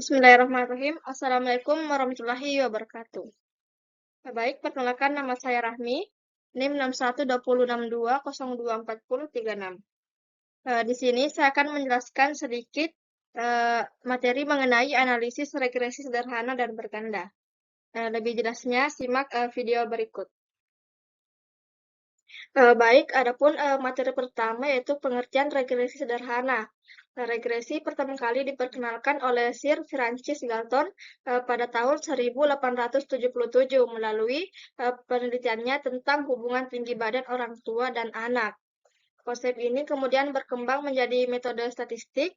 Bismillahirrahmanirrahim. Assalamualaikum warahmatullahi wabarakatuh. Baik, perkenalkan nama saya Rahmi, NIM 612062024036. Di sini saya akan menjelaskan sedikit materi mengenai analisis regresi sederhana dan berganda. Lebih jelasnya, simak video berikut. Baik, adapun materi pertama yaitu pengertian regresi sederhana. Regresi pertama kali diperkenalkan oleh Sir Francis Galton pada tahun 1877 melalui penelitiannya tentang hubungan tinggi badan orang tua dan anak. Konsep ini kemudian berkembang menjadi metode statistik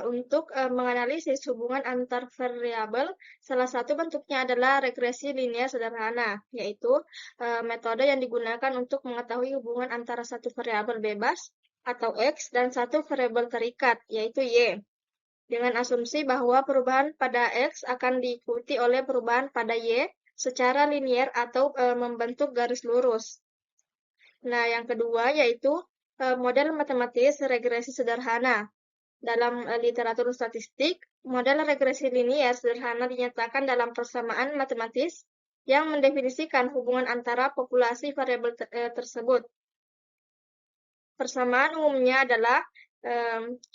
untuk menganalisis hubungan antar variabel. Salah satu bentuknya adalah regresi linear sederhana, yaitu metode yang digunakan untuk mengetahui hubungan antara satu variabel bebas atau X dan satu variabel terikat, yaitu Y, dengan asumsi bahwa perubahan pada X akan diikuti oleh perubahan pada Y secara linear atau membentuk garis lurus. Nah, yang kedua yaitu model matematis regresi sederhana. Dalam literatur statistik, model regresi linear sederhana dinyatakan dalam persamaan matematis yang mendefinisikan hubungan antara populasi variabel tersebut. Persamaan umumnya adalah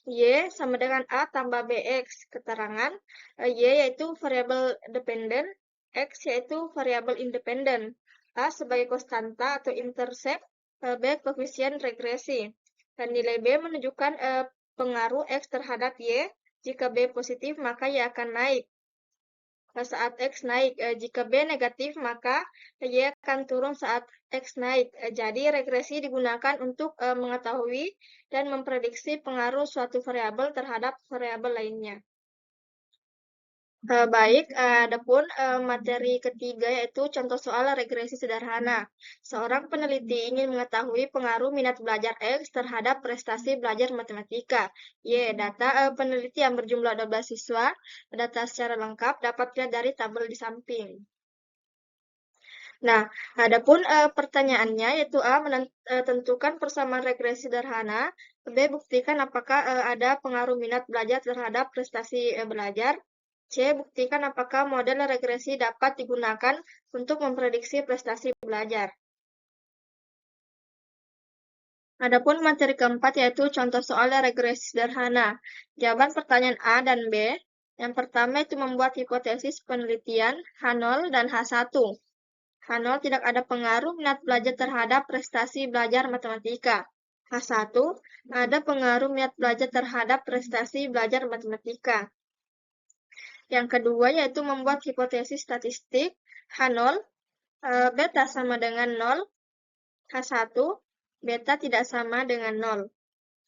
Y sama dengan A tambah BX. Keterangan Y yaitu variabel dependen, X yaitu variabel independen, A sebagai konstanta atau intercept, B koefisien regresi. Dan nilai B menunjukkan pengaruh X terhadap Y. Jika B positif, maka Y akan naik. Saat X naik, jika B negatif, maka Y akan turun saat X naik. Jadi, regresi digunakan untuk mengetahui dan memprediksi pengaruh suatu variabel terhadap variabel lainnya. Baik, adapun materi ketiga yaitu contoh soal regresi sederhana. Seorang peneliti ingin mengetahui pengaruh minat belajar X terhadap prestasi belajar matematika. Y. Data peneliti yang berjumlah 12 siswa. Data secara lengkap dapat dilihat dari tabel di samping. Nah, adapun pertanyaannya yaitu A. Tentukan persamaan regresi sederhana. B. Buktikan apakah ada pengaruh minat belajar terhadap prestasi belajar. C. Buktikan apakah model regresi dapat digunakan untuk memprediksi prestasi belajar. Adapun materi keempat yaitu contoh soal regresi sederhana. Jawaban pertanyaan A dan B. Yang pertama itu membuat hipotesis penelitian H0 dan H1. H0 tidak ada pengaruh minat belajar terhadap prestasi belajar matematika. H1 ada pengaruh minat belajar terhadap prestasi belajar matematika. Yang kedua yaitu membuat hipotesis statistik H0, beta sama dengan 0, H1, beta tidak sama dengan 0.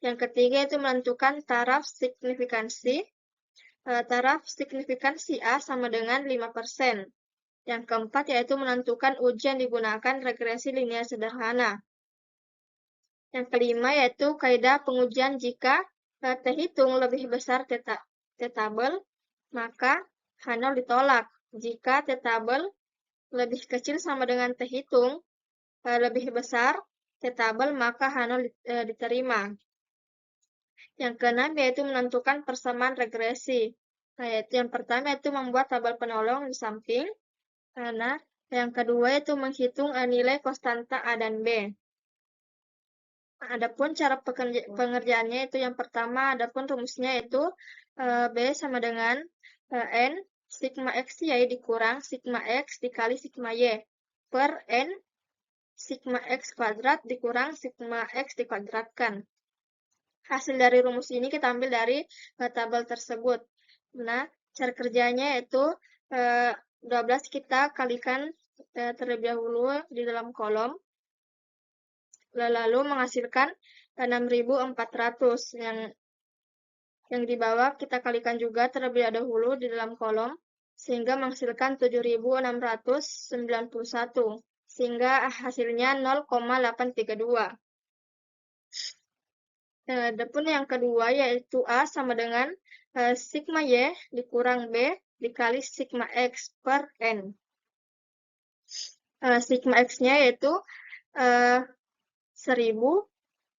Yang ketiga yaitu menentukan taraf signifikansi. Taraf signifikansi A sama dengan 5%. Yang keempat yaitu menentukan ujian digunakan regresi linear sederhana. Yang kelima yaitu kaidah pengujian jika T hitung lebih besar T tabel, maka H0 ditolak. Jika T tabel lebih kecil sama dengan T hitung lebih besar T tabel, maka H0 diterima. Yang keenam yaitu menentukan persamaan regresi. Nah, yaitu yang pertama yaitu membuat tabel penolong di samping. Nah, yang kedua itu menghitung nilai konstanta A dan B. Adapun cara pengerjaannya itu yang pertama, adapun rumusnya itu B sama dengan N sigma X Y dikurang sigma X dikali sigma Y per N sigma X kuadrat dikurang sigma X dikuadratkan. Hasil dari rumus ini kita ambil dari tabel tersebut. Nah, cara kerjanya itu 12 kita kalikan terlebih dahulu di dalam kolom, lalu menghasilkan 6.400. Yang di bawah kita kalikan juga terlebih dahulu di dalam kolom, sehingga menghasilkan 7.691, sehingga hasilnya 0,832. Adapun yang kedua yaitu A sama dengan sigma Y dikurang B dikali sigma X per N. Sigma X-nya yaitu 1000,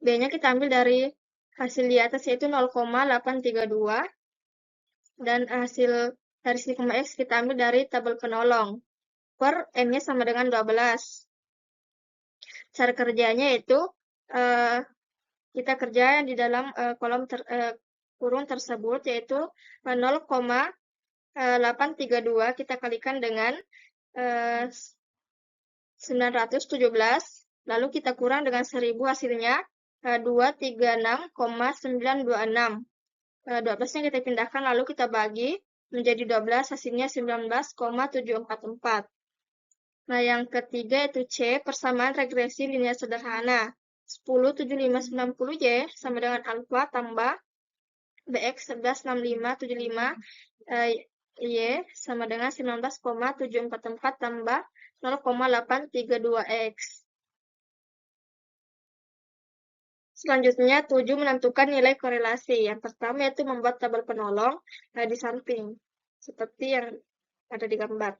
B-nya kita ambil dari hasil di atas yaitu 0,832, dan hasil dari sigma X kita ambil dari tabel penolong. Per N-nya sama dengan 12. Cara kerjanya itu kita kerja di dalam kolom kurung tersebut, yaitu 0,832 kita kalikan dengan 917, lalu kita kurang dengan 1000, hasilnya 236,926. 12-nya kita pindahkan, lalu kita bagi menjadi 12, hasilnya 19,744. Nah, yang ketiga yaitu C, persamaan regresi linear sederhana. 10, 7, 5, 90 Y sama dengan alfa tambah BX 11, 65, 75 Y sama dengan 19,744 tambah 0,832 X. Selanjutnya, 7 menentukan nilai korelasi. Yang pertama yaitu membuat tabel penolong di samping, seperti yang ada di gambar.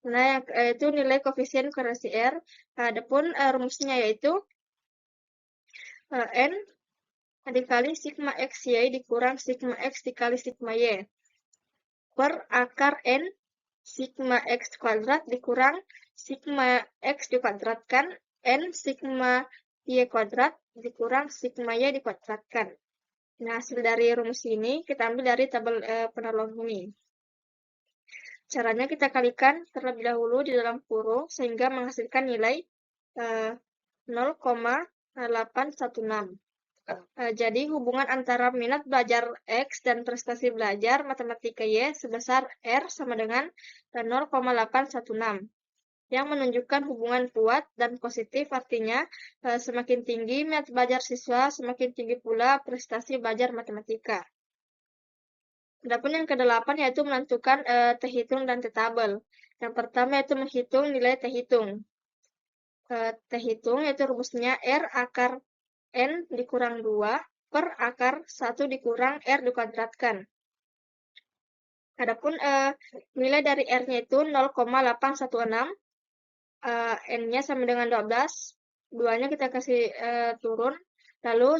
Nah, itu nilai koefisien korelasi R. Adapun rumusnya yaitu N dikali sigma XY dikurang sigma X dikali sigma Y per akar N sigma X kuadrat dikurang sigma X dikuadratkan N sigma Y kuadrat dikurang sigma Y dikuadratkan. Nah, hasil dari rumus ini kita ambil dari tabel penolong ini. Caranya kita kalikan terlebih dahulu di dalam kurung sehingga menghasilkan nilai 0,816. Jadi hubungan antara minat belajar X dan prestasi belajar matematika Y sebesar R sama dengan 0,816. Yang menunjukkan hubungan kuat dan positif, artinya semakin tinggi minat belajar siswa, semakin tinggi pula prestasi belajar matematika. Adapun yang ke-8 yaitu menentukan T-hitung dan T-tabel. Yang pertama yaitu menghitung nilai T-hitung. T-hitung yaitu rumusnya R akar N dikurang 2 per akar 1 dikurang R dikuadratkan. Adapun nilai dari R-nya itu 0,816, N-nya sama dengan 12, 2-nya kita kasih turun, lalu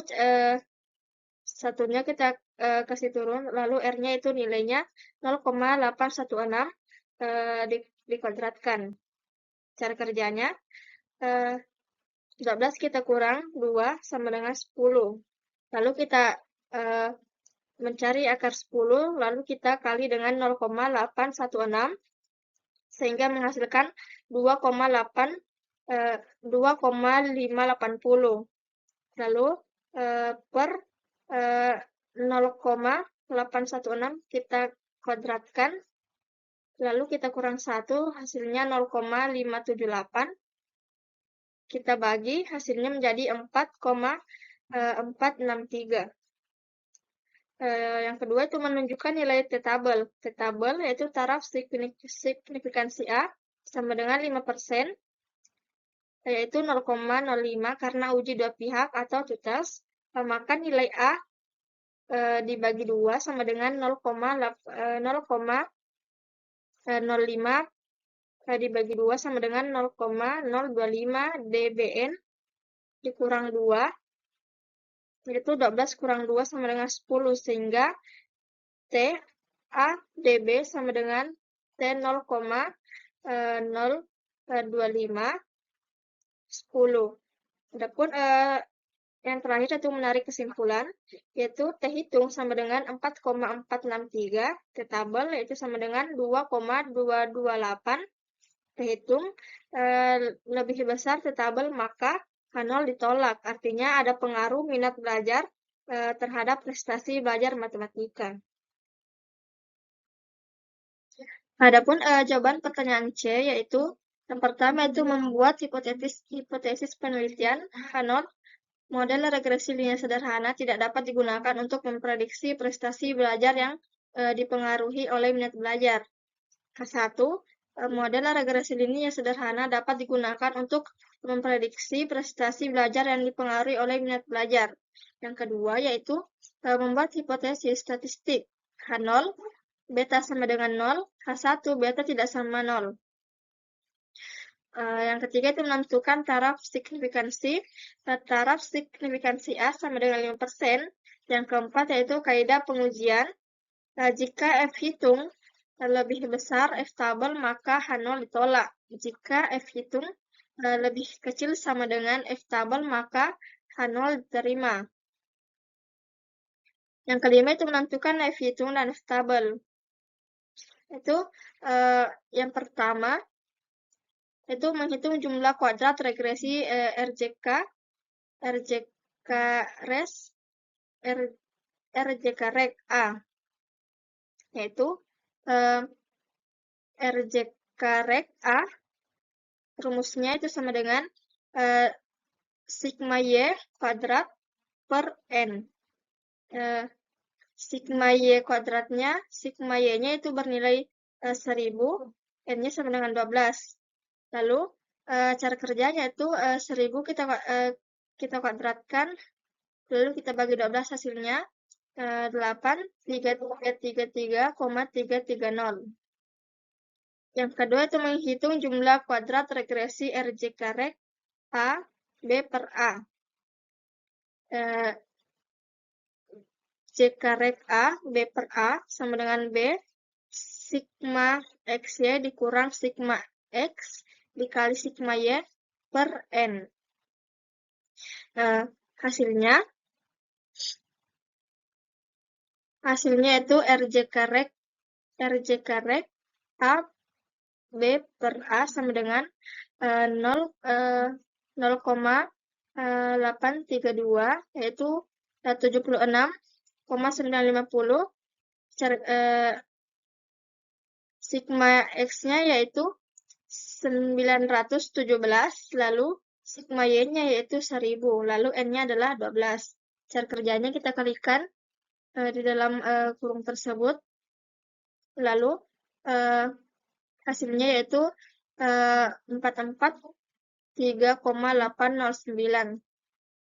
satunya kita kasih turun, lalu R-nya itu nilainya 0,816 dikuadratkan. Cara kerjanya 12 kita kurang 2 sama dengan 10. Lalu kita mencari akar 10, lalu kita kali dengan 0,816 sehingga menghasilkan 2,580. Lalu per 0,816 kita kuadratkan, lalu kita kurang 1, hasilnya 0,578. Kita bagi, hasilnya menjadi 4,463. Yang kedua itu menunjukkan nilai T-tabel. T-tabel yaitu taraf signifikansi A sama dengan 5%, yaitu 0,05 karena uji dua pihak atau two-tails, maka nilai A dibagi 2 sama dengan 0,05 dibagi 2 sama dengan 0,025 dBn dikurang 2, yaitu 12 kurang 2 sama dengan 10, sehingga T A dB sama dengan T 0,025 10. Adapun yang terakhir itu menarik kesimpulan, yaitu T-hitung sama dengan 4,463, T-tabel yaitu sama dengan 2,228. T-hitung lebih besar T-tabel, maka H0 ditolak, artinya ada pengaruh minat belajar terhadap prestasi belajar matematika. Adapun jawaban pertanyaan C yaitu yang pertama itu membuat hipotesis penelitian H0 model regresi linear sederhana tidak dapat digunakan untuk memprediksi prestasi belajar yang dipengaruhi oleh minat belajar. K1, model regresi linear sederhana dapat digunakan untuk memprediksi prestasi belajar yang dipengaruhi oleh minat belajar. Yang kedua yaitu membuat hipotesis statistik H0, beta sama dengan 0, H1, beta tidak sama 0. Yang ketiga itu menentukan taraf signifikansi. Taraf signifikansi A sama dengan 5%. Yang keempat yaitu kaidah pengujian. Jika F hitung lebih besar F tabel, maka H0 ditolak. Jika F hitung lebih kecil sama dengan F tabel, maka H0 diterima. Yang kelima itu menentukan F hitung dan F tabel. Itu yang pertama itu menghitung jumlah kuadrat regresi RJK res, RJK reg A, yaitu RJK reg A, rumusnya itu sama dengan sigma Y kuadrat per N. Sigma Y kuadratnya, sigma Y-nya itu bernilai 1000, N-nya sama dengan 12. Lalu cara kerjanya itu 1000 kita kuadratkan, lalu kita bagi 12, hasilnya 8,333,330. Yang kedua itu menghitung jumlah kuadrat regresi RJK reg A B per A. JK reg A B per A sama dengan B sigma XY dikurang sigma X dikali sigma Y per N. Hasilnya itu RJK reg A B per A sama dengan 0,832, yaitu 76,950. Sigma X-nya yaitu 917, lalu sigma Y-nya yaitu 1000, lalu N-nya adalah 12. Cara kerjanya kita kalikan di dalam kurung tersebut, lalu hasilnya yaitu 44,3,809.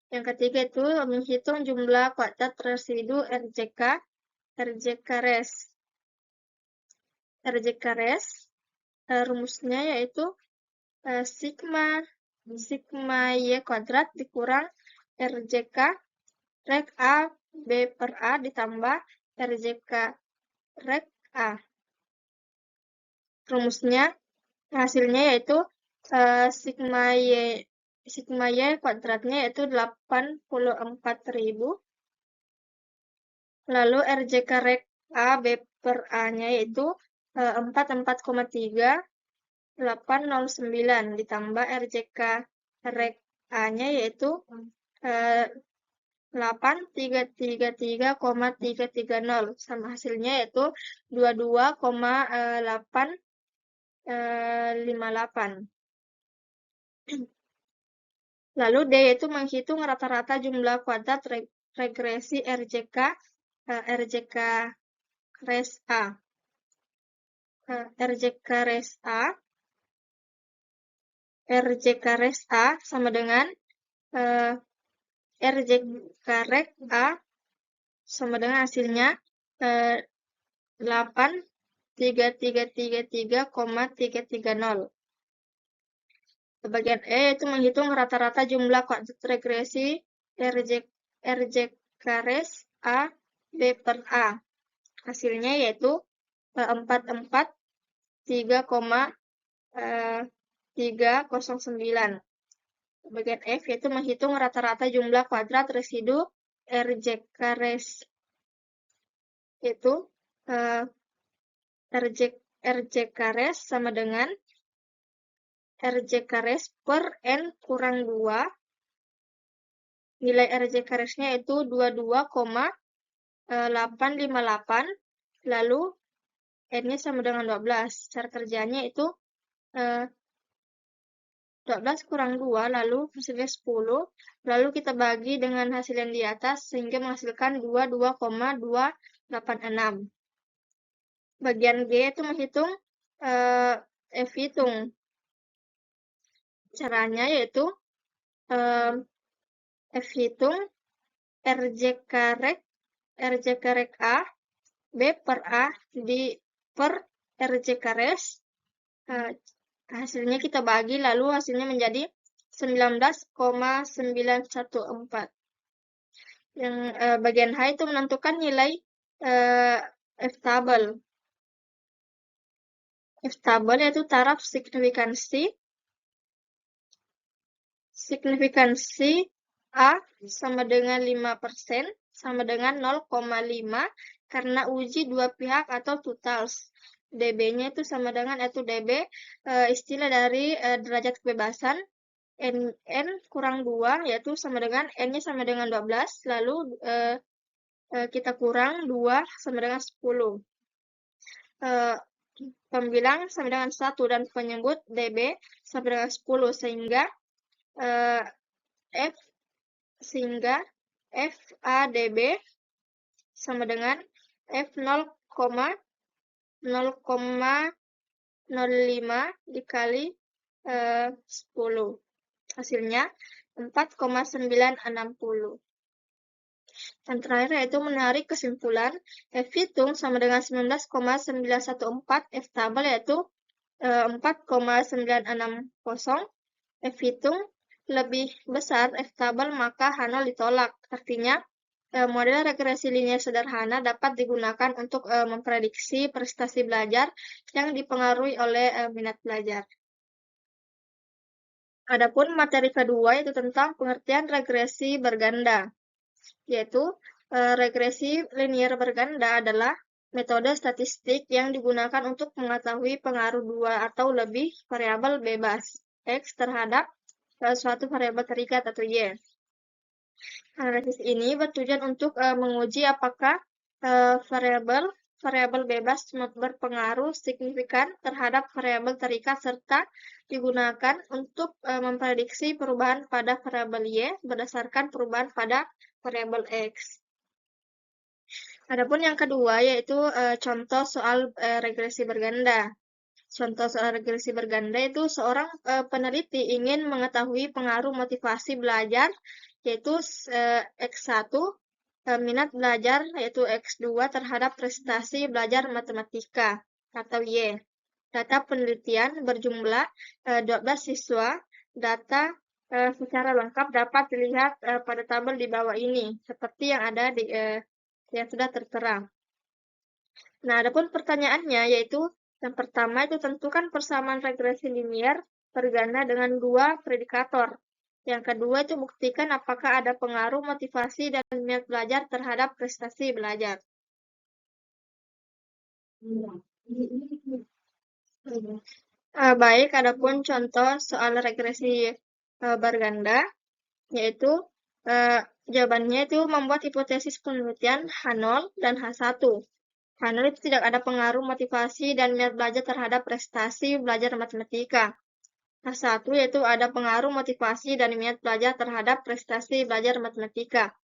Yang ketiga itu menghitung jumlah kuadrat residu RJK res. RJK res rumusnya yaitu sigma Y kuadrat dikurang RJK reg A B per A ditambah RJK reg A. Rumusnya, hasilnya yaitu sigma Y kuadratnya yaitu 84.000. Lalu RJK reg A B per A-nya yaitu 44,3,809 ditambah RJK reg A-nya yaitu 8333,330, sama hasilnya yaitu 22,858. Lalu D yaitu menghitung rata-rata jumlah kuadrat regresi RJK res A. RJK res A sama dengan RJK reg A sama dengan hasilnya 83333,330. Bagian E itu menghitung rata-rata jumlah kuadrat regresi RJK res A B per A. Hasilnya yaitu 443,309. Bagian F yaitu menghitung rata-rata jumlah kuadrat residu RJK res, yaitu RJK res sama dengan RJK res per N kurang 2. Nilai RJK resnya itu 22,858, lalu N-nya sama dengan 12. Cara kerjanya itu 12 kurang 2, lalu hasilnya 10, lalu kita bagi dengan hasil yang di atas sehingga menghasilkan 22,286. Bagian G itu menghitung F hitung. Caranya yaitu F hitung RJK reg A B per A per RJK res. Hasilnya kita bagi, lalu hasilnya menjadi 19,914. Yang bagian H itu menentukan nilai F-tabel. F-tabel yaitu taraf signifikansi A sama dengan 5% sama dengan 0,5 karena uji dua pihak atau totals. dB-nya itu sama dengan itu dB istilah dari derajat kebebasan n kurang 2 yaitu sama dengan n-nya sama dengan 12 lalu kita kurang 2 sama dengan 10. Pembilang sama dengan 1 dan penyebut dB sama dengan 10 sehingga FADB sama dengan F 0,05 dikali 10. Hasilnya 4,960. Dan terakhir yaitu menarik kesimpulan F hitung sama dengan 19,914 F tabel yaitu 4,960. F hitung lebih besar F tabel maka H0 ditolak. Artinya model regresi linear sederhana dapat digunakan untuk memprediksi prestasi belajar yang dipengaruhi oleh minat belajar. Adapun materi kedua itu tentang pengertian regresi berganda, yaitu regresi linear berganda adalah metode statistik yang digunakan untuk mengetahui pengaruh dua atau lebih variabel bebas X terhadap suatu variabel terikat atau Y. Analisis ini bertujuan untuk menguji apakah variabel bebas berpengaruh signifikan terhadap variabel terikat serta digunakan untuk memprediksi perubahan pada variabel Y berdasarkan perubahan pada variabel X. Adapun yang kedua yaitu contoh soal regresi berganda. Contoh soal regresi berganda itu seorang peneliti ingin mengetahui pengaruh motivasi belajar yaitu X1 minat belajar yaitu X2 terhadap prestasi belajar matematika atau Y. Data penelitian berjumlah 12 siswa. Data secara lengkap dapat dilihat pada tabel di bawah ini seperti yang ada di yang sudah tertera. Nah, adapun pertanyaannya yaitu yang pertama itu tentukan persamaan regresi linear berganda dengan dua predikator. Yang kedua itu buktikan apakah ada pengaruh motivasi dan minat belajar terhadap prestasi belajar. Baik, adapun contoh soal regresi berganda, yaitu jawabannya itu membuat hipotesis penelitian H0 dan H1. H0 itu tidak ada pengaruh motivasi dan minat belajar terhadap prestasi belajar matematika. H1 yaitu ada pengaruh motivasi dan minat belajar terhadap prestasi belajar matematika.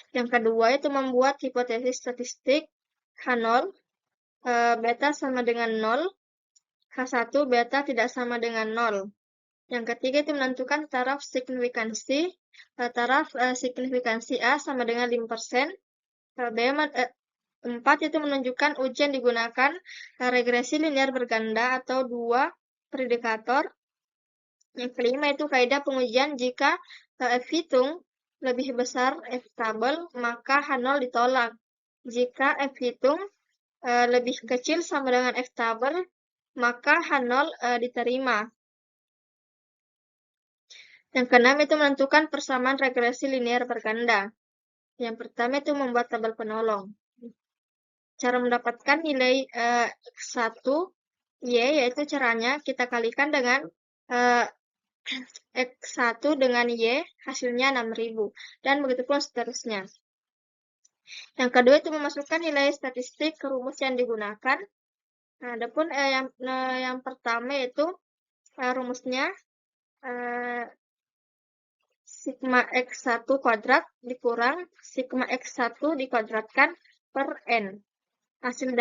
Yang kedua itu membuat hipotesis statistik H0 beta sama dengan 0, H1 beta tidak sama dengan 0. Yang ketiga itu menentukan taraf signifikansi. Taraf signifikansi A sama dengan 5%. 4 itu menunjukkan ujian digunakan regresi linear berganda atau dua predikator. Yang kelima itu kaidah pengujian jika F hitung lebih besar F tabel maka H0 ditolak. Jika F hitung lebih kecil sama dengan F tabel maka H0 diterima. Yang keenam itu menentukan persamaan regresi linear berganda. Yang pertama itu membuat tabel penolong. Cara mendapatkan nilai X1 Y yaitu caranya kita kalikan dengan X1 dengan Y hasilnya 6.000 dan begitu pula seterusnya. Yang kedua itu memasukkan nilai statistik ke rumus yang digunakan. Nah, adapun yang pertama itu rumusnya sigma X1 kuadrat dikurang sigma X1 dikuadratkan per N. Hasil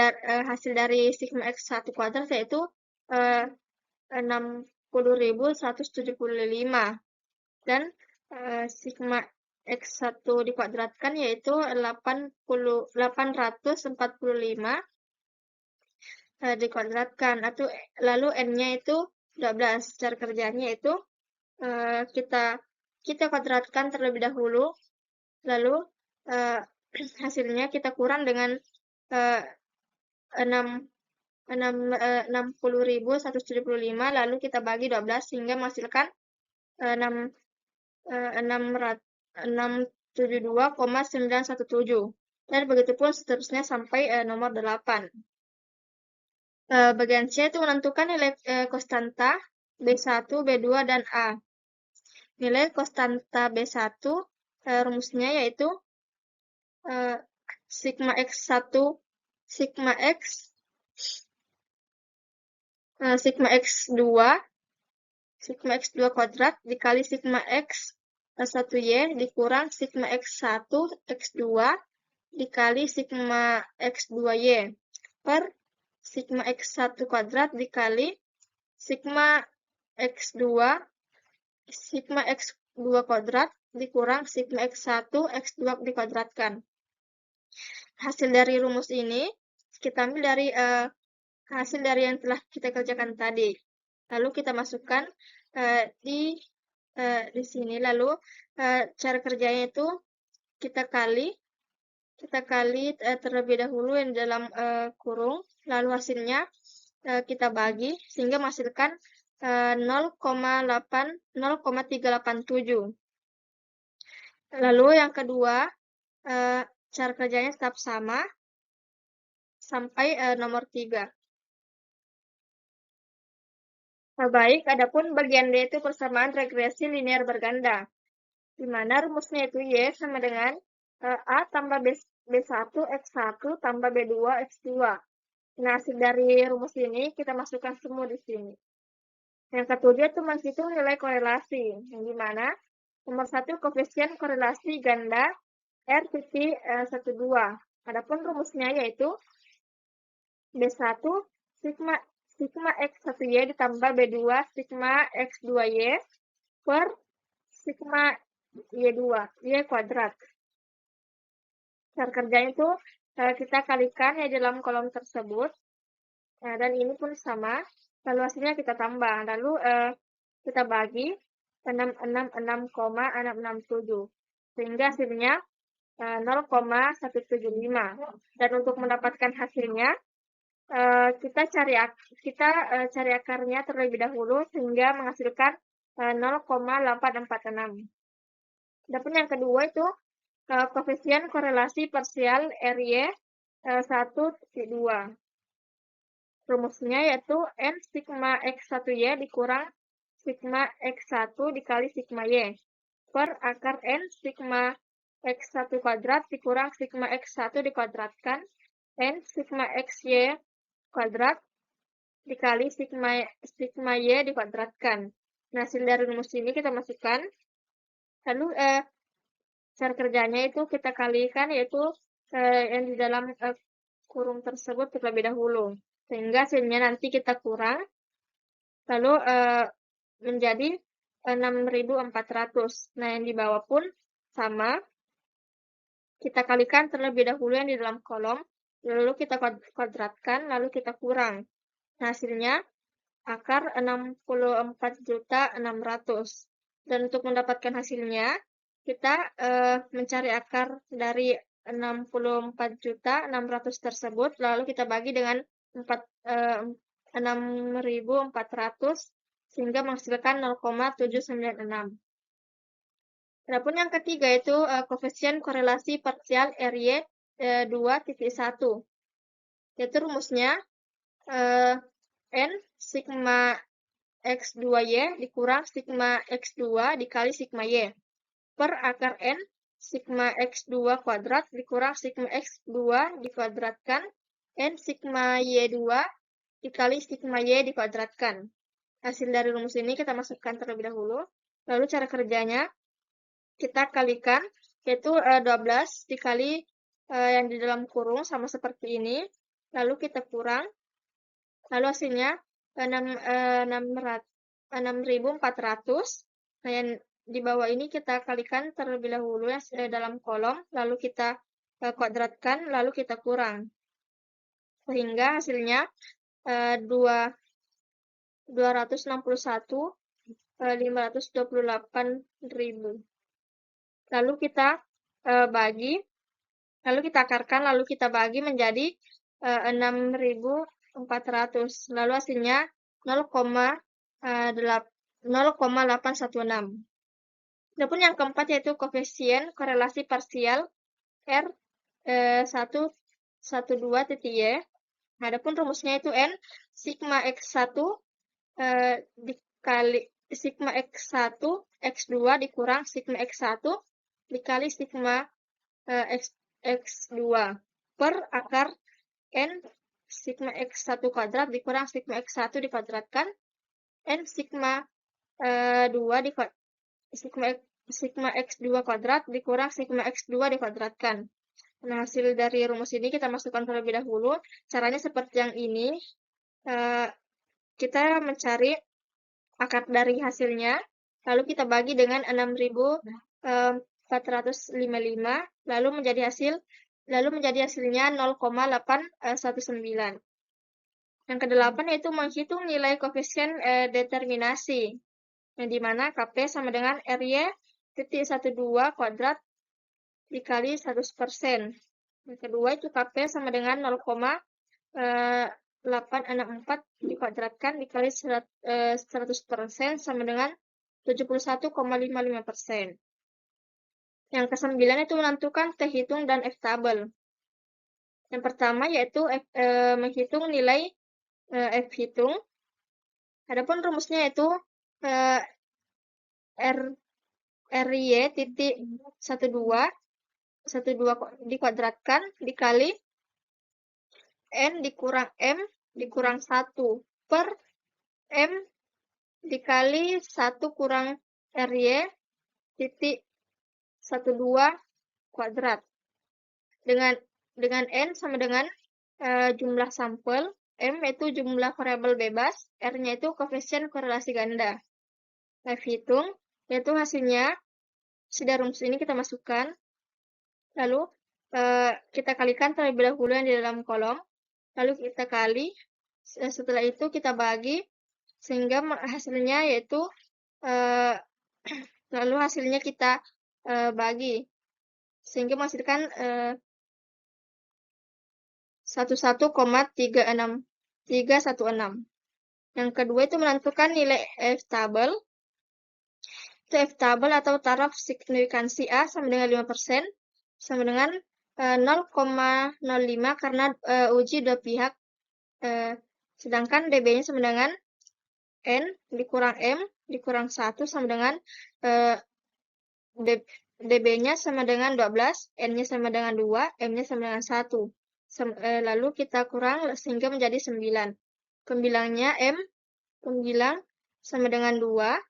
dari sigma X1 kuadrat yaitu 60.175 dan sigma X1 dikuadratkan yaitu 845 dikuadratkan atau lalu N-nya itu 12. Cara kerjanya itu kita kuadratkan terlebih dahulu lalu hasilnya kita kurang dengan 60.175, lalu kita bagi 12 sehingga menghasilkan 672,917. Dan begitu pun seterusnya sampai nomor 8. Bagian C itu menentukan nilai konstanta B1, B2, dan A. Nilai konstanta B1 rumusnya yaitu sigma X1 sigma X2 kuadrat dikali sigma X1Y dikurang sigma X1 X2 dikali sigma X2Y per sigma X1 kuadrat dikali sigma X2 kuadrat dikurang sigma X1 X2 dikuadratkan. Hasil dari rumus ini kita ambil dari hasil dari yang telah kita kerjakan tadi. Lalu kita masukkan di sini. Lalu cara kerjanya itu kita kali terlebih dahulu yang dalam kurung. Lalu hasilnya kita bagi sehingga menghasilkan 0,387. Lalu yang kedua, cara kerjanya tetap sama sampai nomor 3. Baik, adapun bagian D itu persamaan regresi linear berganda, di mana rumusnya itu Y sama dengan A tambah B1 X1 tambah B2 X2. Nah, hasil dari rumus ini kita masukkan semua di sini. Yang ketujuh itu menghitung nilai korelasi, yang dimana nomor 1 koefisien korelasi ganda R12. Adapun rumusnya yaitu B1 sigma X1Y ditambah B2 sigma X2Y per sigma Y2 kuadrat. Cara kerjanya itu kita kalikan ya dalam kolom tersebut. Nah, dan ini pun sama. Lalu hasilnya kita tambah. Lalu kita bagi 666,667. Sehingga hasilnya 0,175. Dan untuk mendapatkan hasilnya, kita cari akarnya terlebih dahulu sehingga menghasilkan 0,846. Adapun yang kedua itu koefisien korelasi parsial RY 1,2. Rumusnya yaitu N sigma X1Y dikurang sigma X1 dikali sigma Y per akar N sigma X1 kuadrat dikurang sigma X1 dikuadratkan N sigma XY kuadrat dikali sigma Y dikuadratkan. Nah, hasil dari rumus ini kita masukkan. Lalu cara kerjanya itu kita kalikan yaitu yang di dalam kurung tersebut terlebih dahulu. Sehingga hasilnya nanti kita kurang. Lalu menjadi 6.400. Nah, yang di bawah pun sama. Kita kalikan terlebih dahulu yang di dalam kolom. Lalu kita kuadratkan, lalu kita kurang. Nah, hasilnya akar 64.600. Dan untuk mendapatkan hasilnya, kita mencari akar dari 64.600 tersebut, lalu kita bagi dengan 6.400, sehingga menghasilkan 0,796. Adapun yang ketiga itu koefisien korelasi parsial RY 2,1. Yaitu rumusnya N sigma X2Y dikurang sigma X2 dikali sigma Y per akar N sigma X2 kuadrat dikurang sigma X2 dikuadratkan N sigma Y2 dikali sigma Y dikuadratkan. Hasil dari rumus ini kita masukkan terlebih dahulu. Lalu cara kerjanya kita kalikan, yaitu 12 dikali yang di dalam kurung sama seperti ini. Lalu kita kurang. Lalu hasilnya 6.400. Nah, yang di bawah ini kita kalikan terlebih dahulu ya dalam kolom, lalu kita kuadratkan, lalu kita kurang. Sehingga hasilnya 261.528.000. Lalu kita bagi Lalu kita akarkan, lalu kita bagi menjadi 6.400. Lalu hasilnya 0,816. Adapun yang keempat yaitu koefisien korelasi parsial R 1,12 y. Adapun rumusnya itu N sigma X1 dikali sigma X1 X2 dikurang sigma X1 dikali sigma X2 per akar N sigma X1 kuadrat dikurang sigma X1 dikuadratkan N sigma 2 sigma X2 kuadrat dikurang sigma X2 dikuadratkan. Nah, hasil dari rumus ini kita masukkan terlebih dahulu. Caranya seperti yang ini. Kita mencari akar dari hasilnya, lalu kita bagi dengan 6.455, lalu menjadi hasilnya 0,819. Yang kedelapan yaitu menghitung nilai koefisien determinasi, yang dimana KP sama dengan RY.12 kuadrat dikali 100%. Yang kedua itu KP sama dengan 0,864 dikuadratkan dikali 100% sama dengan 71,55%. Yang kesembilan itu menentukan T hitung dan F tabel. Yang pertama yaitu menghitung nilai F hitung. Adapun rumusnya itu RY.12 dikuadratkan dikali N dikurang M dikurang 1 per M dikali 1 kurang RY.12 kuadrat. Dengan N sama dengan jumlah sampel, M itu jumlah variabel bebas, R-nya itu koefisien korelasi ganda. F hitung, yaitu hasilnya, sudah rumus ini kita masukkan, lalu kita kalikan terlebih dahulu yang di dalam kolom, lalu kita kali, setelah itu kita bagi, sehingga hasilnya yaitu, lalu hasilnya kita bagi, sehingga menghasilkan 11,316. Yang kedua itu menentukan nilai F tabel. Itu F tabel atau taraf signifikansi A sama dengan 5%, sama dengan 0,05 karena uji dua pihak, sedangkan dB-nya sama dengan N dikurang M dikurang 1 sama dengan dB-nya sama dengan 12, N-nya sama dengan 2, M-nya sama dengan 1. Lalu kita kurang sehingga menjadi 9. Pembilangnya M, pembilang sama dengan 2,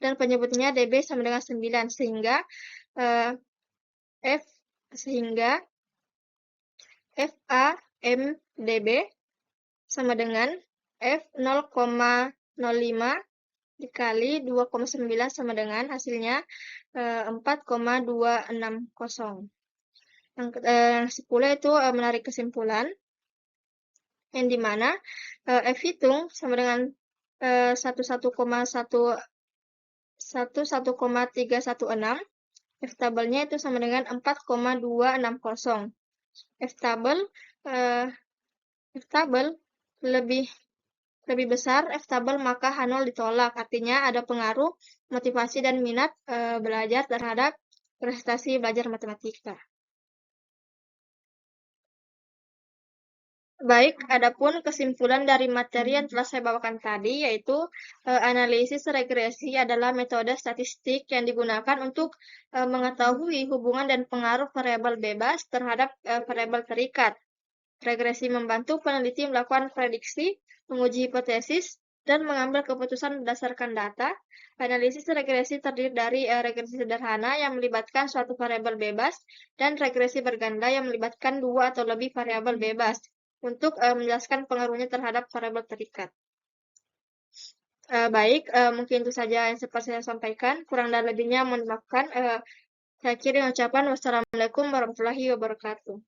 dan penyebutnya dB sama dengan 9, sehingga FA M dB sama dengan F 0,05 dikali 2,9 sama dengan hasilnya 4,260. Yang 10 itu menarik kesimpulan, yang dimana F hitung sama dengan 11,316, F tabelnya itu sama dengan 4,260. F tabel lebih besar F tabel maka H0 ditolak, artinya ada pengaruh motivasi dan minat belajar terhadap prestasi belajar matematika. Baik, adapun kesimpulan dari materi yang telah saya bawakan tadi, yaitu analisis regresi adalah metode statistik yang digunakan untuk mengetahui hubungan dan pengaruh variabel bebas terhadap variabel terikat. Regresi membantu peneliti melakukan prediksi, menguji hipotesis, dan mengambil keputusan berdasarkan data. Analisis regresi terdiri dari regresi sederhana yang melibatkan suatu variabel bebas dan regresi berganda yang melibatkan dua atau lebih variabel bebas untuk menjelaskan pengaruhnya terhadap variabel terikat. Baik, mungkin itu saja yang sempat saya sampaikan. Kurang dan lebihnya mohon dimaafkan. Saya akhiri ucapan wassalamualaikum warahmatullahi wabarakatuh.